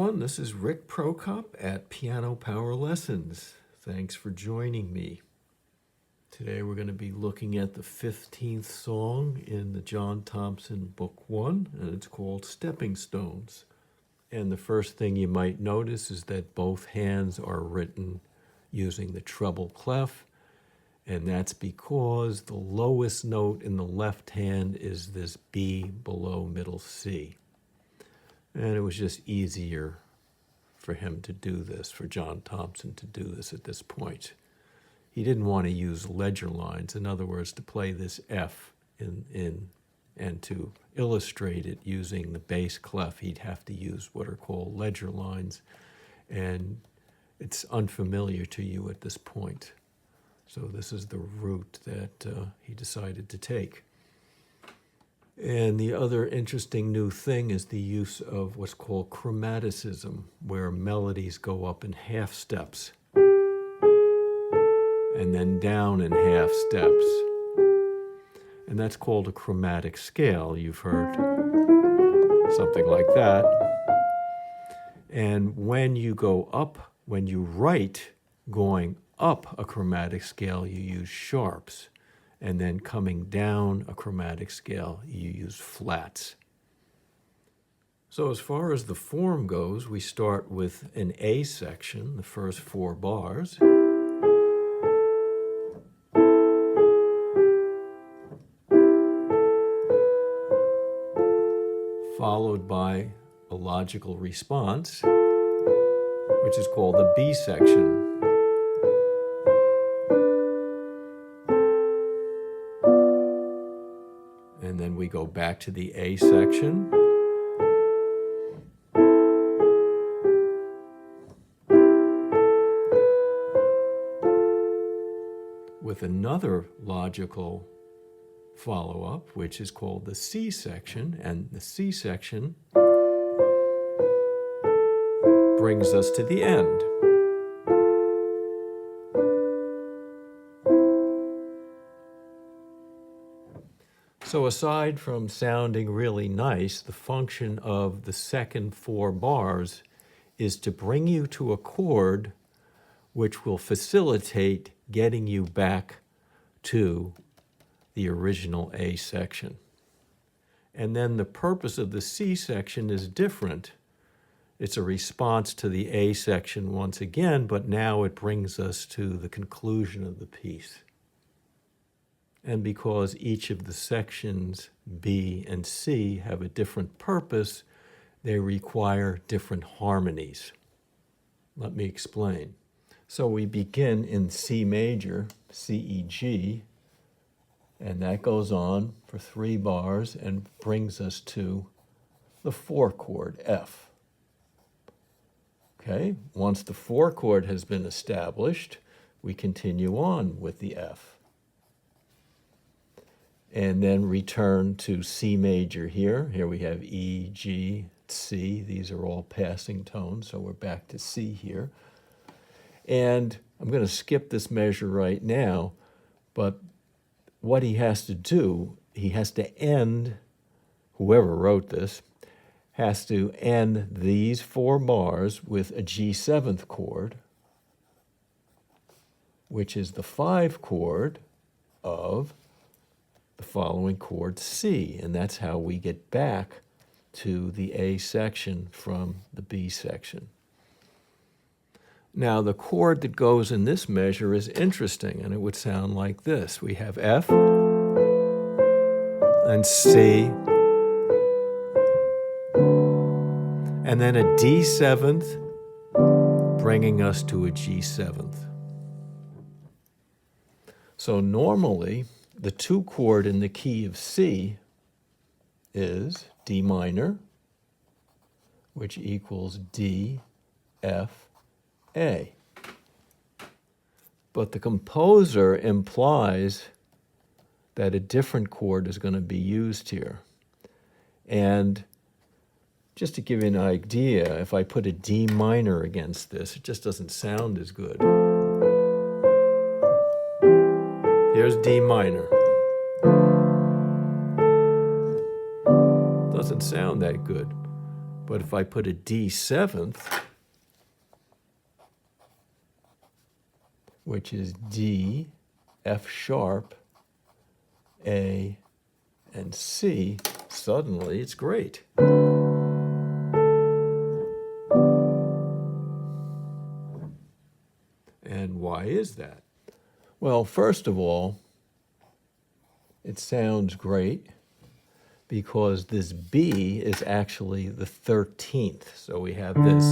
everyone. This is Rick Prokop at Piano Power Lessons. Thanks for joining me. Today we're going to be looking at the 15th song in the John Thompson Book 1, and it's called Stepping Stones. And the first thing you might notice is that both hands are written using the treble clef, and that's because the lowest note in the left hand is this B below middle C. And it was just easier for him to do this, for John Thompson to do this at this point. He didn't want to use ledger lines, in other words, to play this F and to illustrate it using the bass clef, he'd have to use what are called ledger lines, and it's unfamiliar to you at this point. So this is the route that he decided to take. And the other interesting new thing is the use of what's called chromaticism, where melodies go up in half steps and then down in half steps. And that's called a chromatic scale. You've heard something like that. And when you go up, when you write going up a chromatic scale, you use sharps. And then coming down a chromatic scale, you use flats. So as far as the form goes, we start with an A section, the first 4 bars. Followed by a logical response, which is called the B section. And then we go back to the A section. With another logical follow-up, which is called the C section, and the C section brings us to the end. So aside from sounding really nice, the function of the second 4 bars is to bring you to a chord which will facilitate getting you back to the original A section. And then the purpose of the C section is different. It's a response to the A section once again, but now it brings us to the conclusion of the piece. And because each of the sections B and C have a different purpose, they require different harmonies. Let me explain. So we begin in C major, C, E, G, and that goes on for 3 bars and brings us to the 4 chord, F. Okay, once the 4 chord has been established, we continue on with the F. And then return to C major here. Here we have E, G, C. These are all passing tones, so we're back to C here. And I'm going to skip this measure right now, but what he has to do, he has to end, whoever wrote this, has to end these 4 bars with a G7th chord, which is the 5 chord of the following chord C, and that's how we get back to the A section from the B section. Now the chord that goes in this measure is interesting, and it would sound like this. We have F and C, and then a D7th, bringing us to a G7th. So normally, the 2 chord in the key of C is D minor, which equals D, F, A. But the composer implies that a different chord is going to be used here. And just to give you an idea, if I put a D minor against this, it just doesn't sound as good. Here's D minor. Doesn't sound that good. But if I put a D7th, which is D, F sharp, A, and C, suddenly it's great. And why is that? Well, first of all, it sounds great because this B is actually the 13th. So we have this.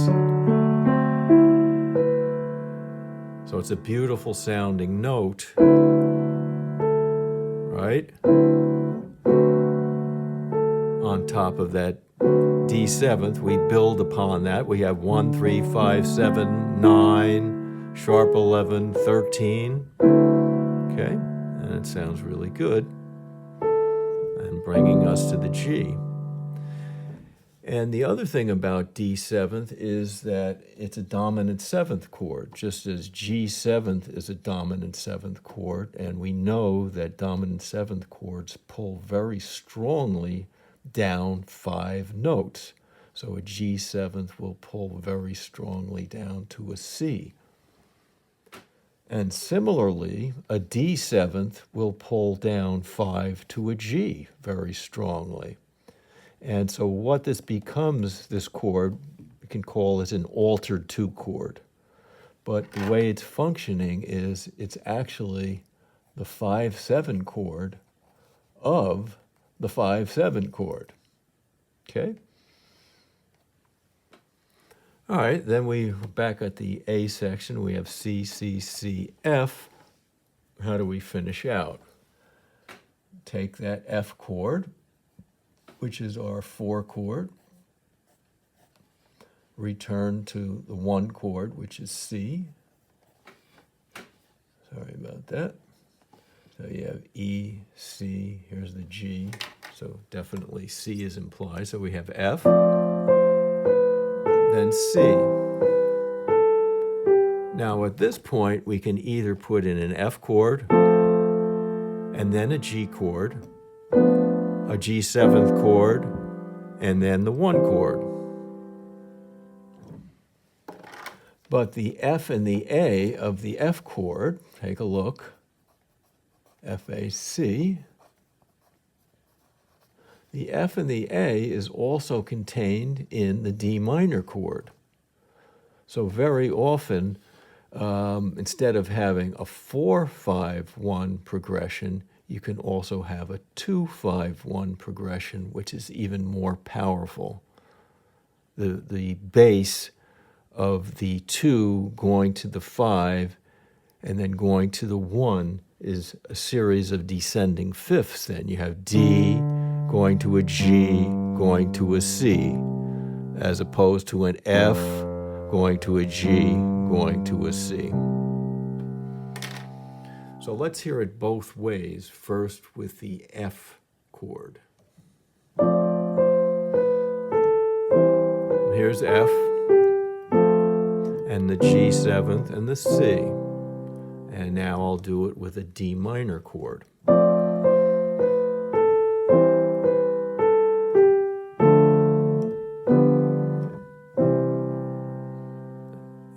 So it's a beautiful sounding note, right? On top of that D7th, we build upon that. We have 1, 3, 5, 7, 9, sharp 11, 13. Okay, and it sounds really good. And bringing us to the G. And the other thing about D7th is that it's a dominant 7th chord, just as G7th is a dominant 7th chord, and we know that dominant 7th chords pull very strongly down 5 notes. So a G7th will pull very strongly down to a C. And similarly, a D7th will pull down 5 to a G very strongly. And so what this becomes, this chord, we can call it an altered 2 chord. But the way it's functioning is it's actually the 5-7 chord of the 5-7 chord. Okay? All right, then we back at the A section, we have C, C, C, F. How do we finish out? Take that F chord, which is our 4 chord, return to the 1 chord, which is C. Sorry about that. So you have E, C, here's the G. So definitely C is implied. So we have F, then C. Now at this point, we can either put in an F chord, and then a G chord, a G7th chord, and then the 1 chord. But the F and the A of the F chord, take a look, F, A, C. The F and the A is also contained in the D minor chord. So very often, instead of having a 4-5-1 progression, you can also have a 2-5-1 progression, which is even more powerful. The bass of the 2 going to the 5 and then going to the 1 is a series of descending fifths. Then you have D going to a G, going to a C, as opposed to an F going to a G, going to a C. So let's hear it both ways, first with the F chord. And here's F, and the G7th, and the C. And now I'll do it with a D minor chord.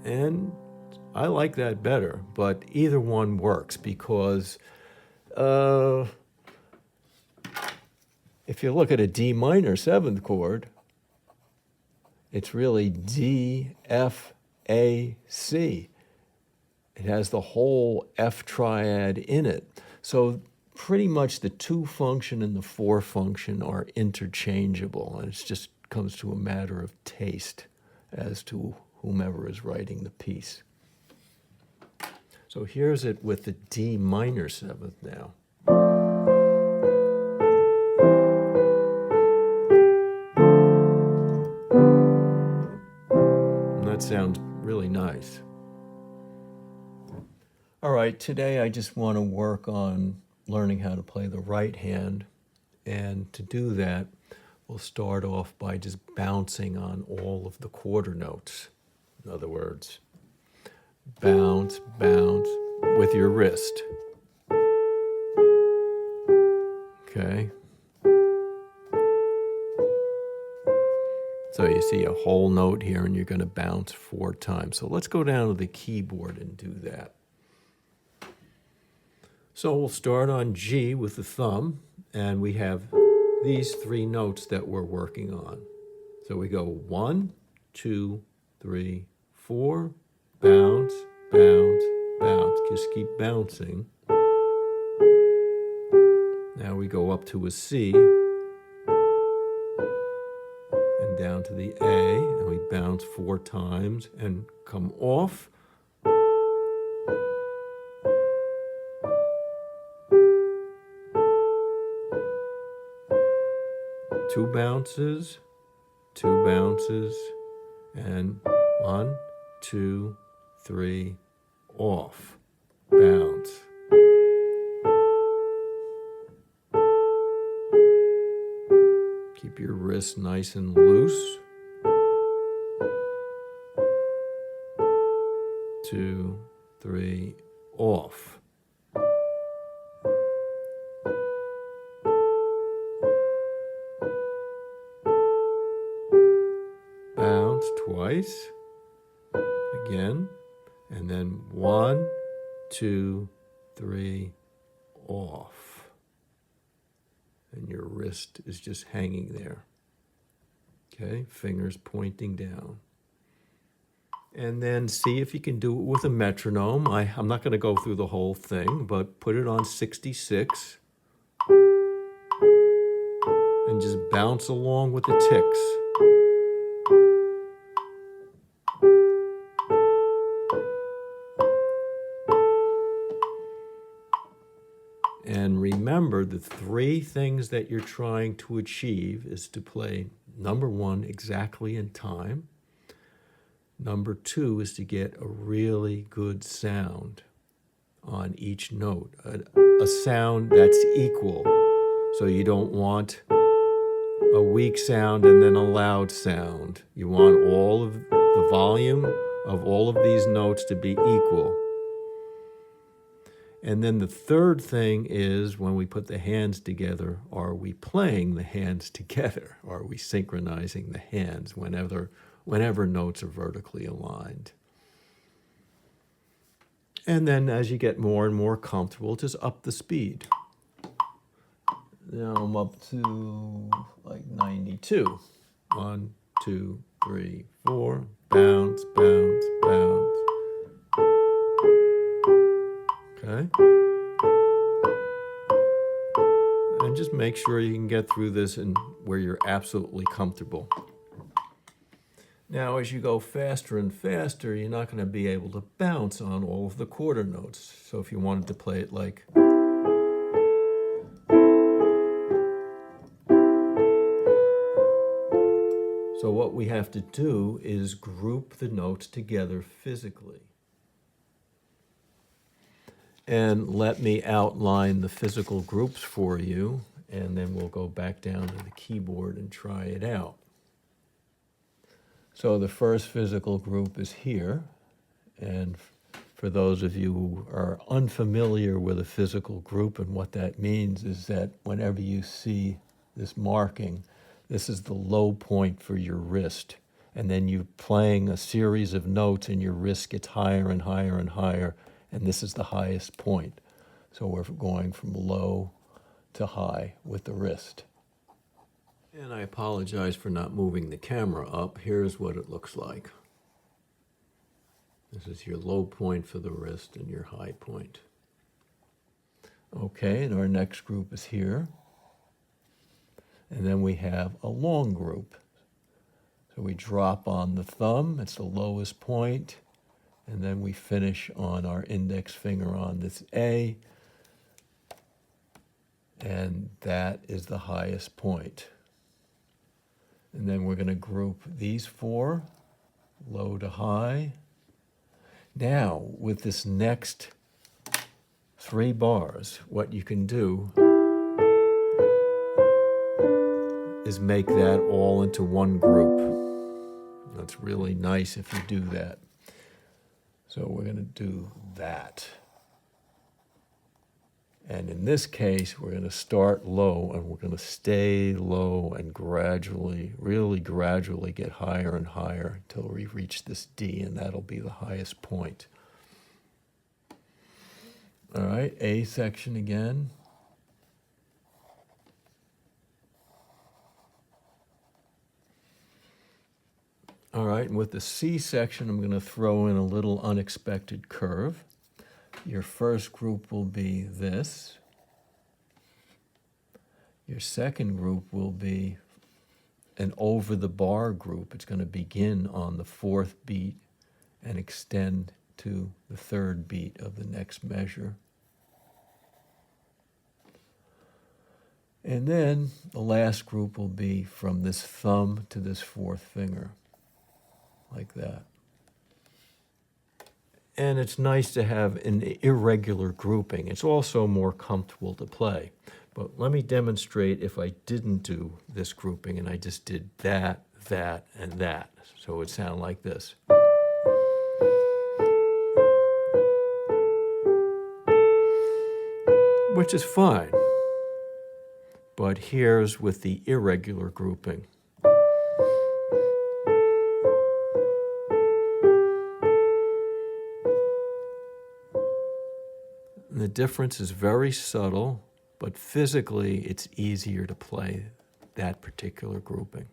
And I like that better, but either one works because if you look at a D minor 7th chord, it's really D, F, A, C. It has the whole F triad in it. So pretty much the 2 function and the 4 function are interchangeable, and it just comes to a matter of taste as to whomever is writing the piece. So here's it with the D minor 7th now. And that sounds really nice. All right, today I just want to work on learning how to play the right hand. And to do that, we'll start off by just bouncing on all of the quarter notes. In other words, bounce, bounce with your wrist. Okay. So you see a whole note here, and you're going to bounce 4 times. So let's go down to the keyboard and do that. So we'll start on G with the thumb, and we have these 3 notes that we're working on. So we go 1, 2, 3, 4, bounce, bounce, bounce. Just keep bouncing. Now we go up to a C, and down to the A, and we bounce 4 times and come off. Two bounces, and 1, 2, 3, off, bounce. Keep your wrist nice and loose. 2, 3, off. Bounce twice, again, and then 1, 2, 3, off. And your wrist is just hanging there. Okay, fingers pointing down. And then see if you can do it with a metronome. I'm not going to go through the whole thing, but put it on 66 and just bounce along with the ticks. And remember, the 3 things that you're trying to achieve is to play, number 1, exactly in time. Number 2 is to get a really good sound on each note, a sound that's equal. So you don't want a weak sound and then a loud sound. You want all of the volume of all of these notes to be equal. And then the third thing is, when we put the hands together, are we playing the hands together? Are we synchronizing the hands whenever notes are vertically aligned? And then as you get more and more comfortable, just up the speed. Now I'm up to like 92. 1, 2, 3, 4, bounce, bounce, bounce. Okay? And just make sure you can get through this and where you're absolutely comfortable. Now, as you go faster and faster, you're not going to be able to bounce on all of the quarter notes. So if you wanted to play it like... So what we have to do is group the notes together physically. And let me outline the physical groups for you, and then we'll go back down to the keyboard and try it out. So the first physical group is here, and for those of you who are unfamiliar with a physical group, and what that means is that whenever you see this marking, this is the low point for your wrist, and then you're playing a series of notes and your wrist gets higher and higher and higher, and this is the highest point. So we're going from low to high with the wrist. And I apologize for not moving the camera up. Here's what it looks like. This is your low point for the wrist and your high point. Okay, and our next group is here. And then we have a long group. So we drop on the thumb, it's the lowest point. And then we finish on our index finger on this A, and that is the highest point. And then we're going to group these 4, low to high. Now, with this next 3 bars, what you can do is make that all into one group. That's really nice if you do that. So we're going to do that. And in this case, we're going to start low and we're going to stay low and gradually, really gradually get higher and higher until we reach this D, and that'll be the highest point. All right, A section again. All right, and with the C section, I'm going to throw in a little unexpected curve. Your first group will be this. Your second group will be an over the bar group. It's going to begin on the fourth beat and extend to the third beat of the next measure. And then the last group will be from this thumb to this fourth finger, like that. And it's nice to have an irregular grouping. It's also more comfortable to play. But let me demonstrate if I didn't do this grouping and I just did that, that, and that. So it would sound like this. Which is fine. But here's with the irregular grouping. The difference is very subtle, but physically it's easier to play that particular grouping.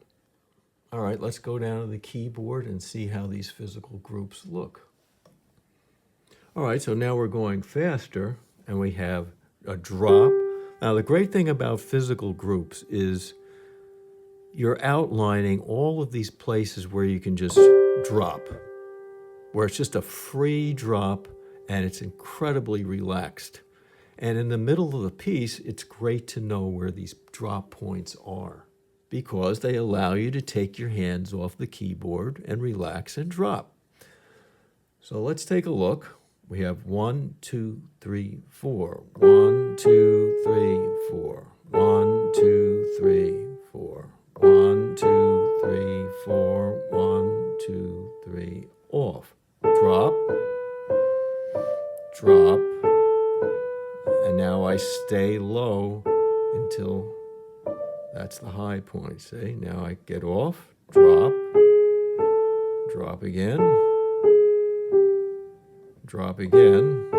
All right, let's go down to the keyboard and see how these physical groups look. All right, so now we're going faster, and we have a drop. Now, the great thing about physical groups is you're outlining all of these places where you can just drop, where it's just a free drop, and it's incredibly relaxed. And in the middle of the piece, it's great to know where these drop points are because they allow you to take your hands off the keyboard and relax and drop. So let's take a look. We have 1, 2, 3, 4. 1, 2, 3, 4. 1, 2, 3, 4. 1, 2, 3, 4. 1, 2, 3, off. Drop. Drop, and now I stay low until that's the high point. See, now I get off, drop, drop again, drop again,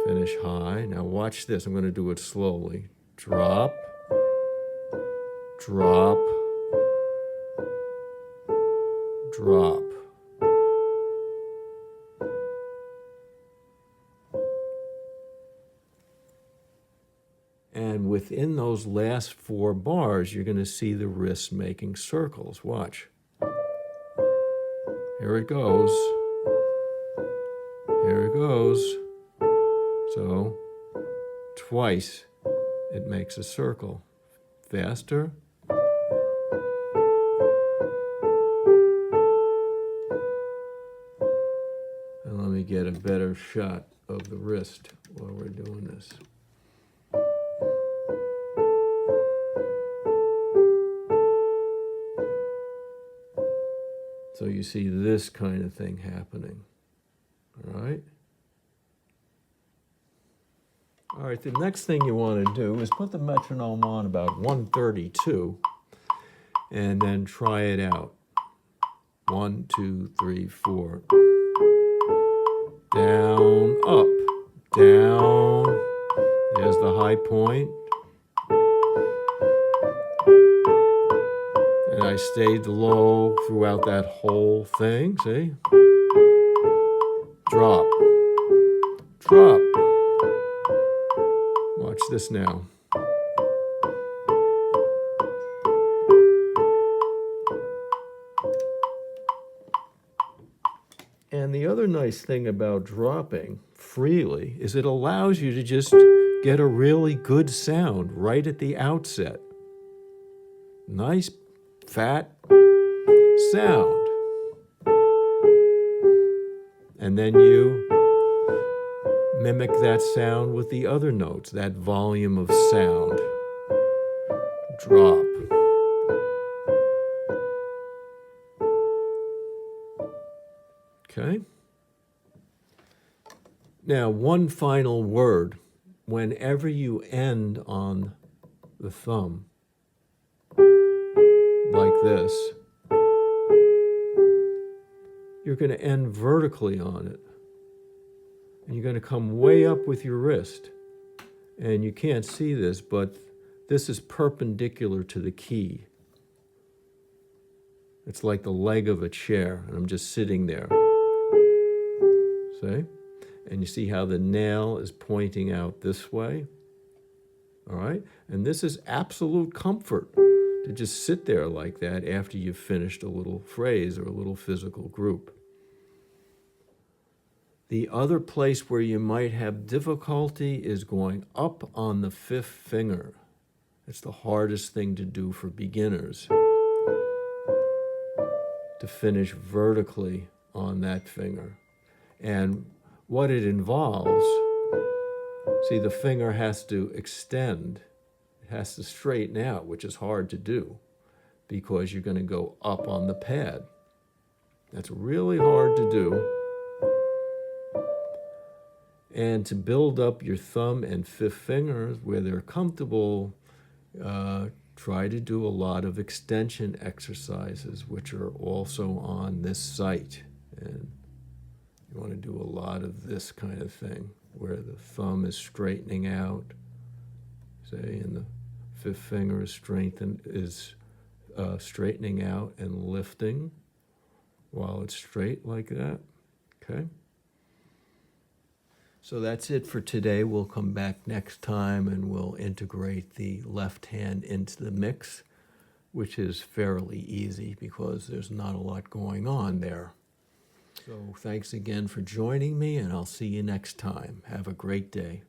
finish high. Now watch this, I'm going to do it slowly. Drop, drop, drop. And within those last 4 bars, you're going to see the wrists making circles. Watch. Here it goes. Here it goes. So, twice it makes a circle. Faster. And let me get a better shot of the wrist while we're doing this. So you see this kind of thing happening, all right? All right, the next thing you want to do is put the metronome on about 132 and then try it out. 1, 2, 3, 4. Down, up, down. There's the high point. And I stayed low throughout that whole thing, see? Drop, drop. Watch this now. And the other nice thing about dropping freely is it allows you to just get a really good sound right at the outset. Nice fat sound. And then you mimic that sound with the other notes, that volume of sound. Drop. Okay. Now, one final word. Whenever you end on the thumb, like this, you're going to end vertically on it. And you're going to come way up with your wrist. And you can't see this, but this is perpendicular to the key. It's like the leg of a chair, and I'm just sitting there. See? And you see how the nail is pointing out this way? All right? And this is absolute comfort to just sit there like that after you've finished a little phrase or a little physical group. The other place where you might have difficulty is going up on the fifth finger. It's the hardest thing to do for beginners, to finish vertically on that finger. And what it involves, see, the finger has to extend. It has to straighten out, which is hard to do because you're going to go up on the pad. That's really hard to do. And to build up your thumb and fifth fingers where they're comfortable, try to do a lot of extension exercises, which are also on this site. And you want to do a lot of this kind of thing, where the thumb is straightening out, say, and the fifth finger is straightening out and lifting while it's straight like that, okay? So that's it for today. We'll come back next time and we'll integrate the left hand into the mix, which is fairly easy because there's not a lot going on there. So thanks again for joining me, and I'll see you next time. Have a great day.